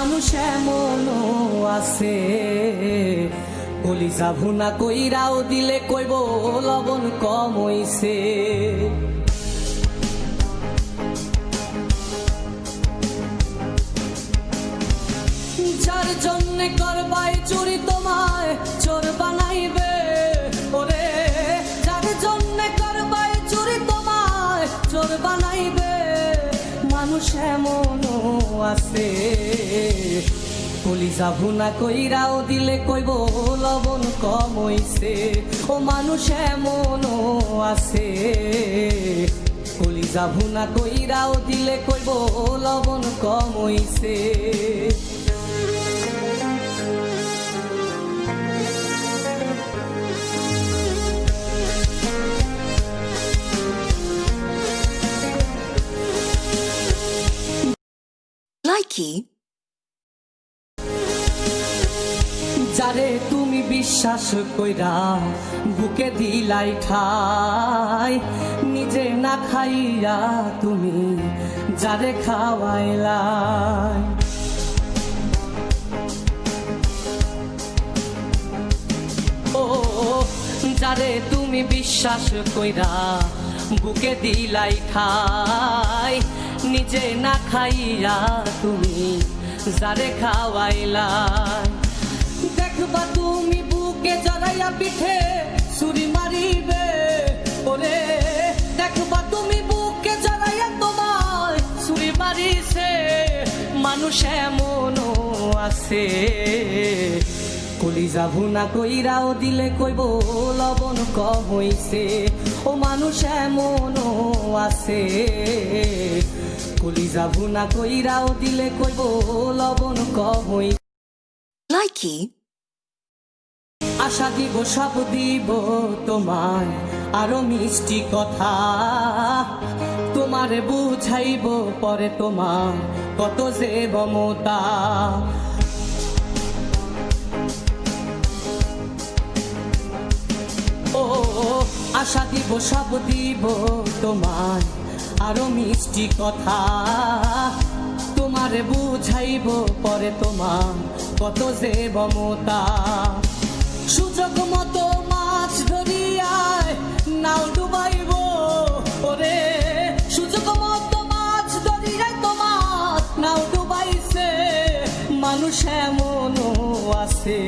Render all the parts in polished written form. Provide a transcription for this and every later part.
মানুষ এমনও আছে কলিজা ভুনা কইরাও দিলে কইব লবণ কম হইছে। যার জন্যে করবাই চুরি তোমায় চোর বানাইবে, ওরে যার জন্যে করবাই চুরি তোমায় চোর বানাইবে। মানুষ এমনও আছে কলিজা ভুনা কইরাও দিলে কইব লবণ কম হইছে। ও মানুষ এমনও আছে কলিজা ভুনা কইরাও দিলে কইব লবণ কম হইছে। লাইকি যারে তুমি বিশ্বাস কইরা বুকে দিলাই ঠাই, নিজে না খাইয়া তুমি যারে খাওয়াইলাই। ও যারে তুমি বিশ্বাস কইরা বুকে দিলাই ঠাই, নিজে না খাইয়া তুমি যারে খাওয়াইলাই। দেখবা তুমি বুকে জড়াইয়া পিঠে ছুরি মারিবে, ওরে দেখবা তুমি বুকে জড়াইয়া তোমার ছুরি মারিছে। মানুষ এমনও আছে কলিজা ভুনা কইরাও দিলে কইব লবণ কম হইছে। ও মানুষ এমনও আছে কলিজা ভুনা কইরাও দিলে কইব লবণ কম হইছে। লাইকি আশা দিব সব দিব তোমার আরো মিষ্টি কথা, তোমারে বুঝাইব পরে তোমার কত যে মমতা। ও আশা দিব সব দিব তোমার আরো মিষ্টি কথা, তোমারে বুঝাইব পরে তোমার কত যে মমতা। সুযোগ মতো মাছ ধরিয়ায় নাও ডুবাইব, ওরে সুযোগ মতো মাছ ধরিয়ায় তোমার নাও ডুবাইছে। মানুষ এমনও আছে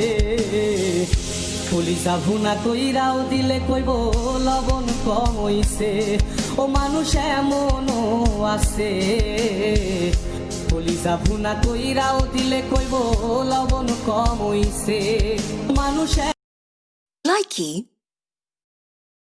কলিজা ভুনা কইরাও দিলে কইব লবণ কম হইছে। ও মানুষ এমনও আছে কলিজা ভুনা কইরাও দিলে কইব লবণ কম হইছে। মানুষ লাইকি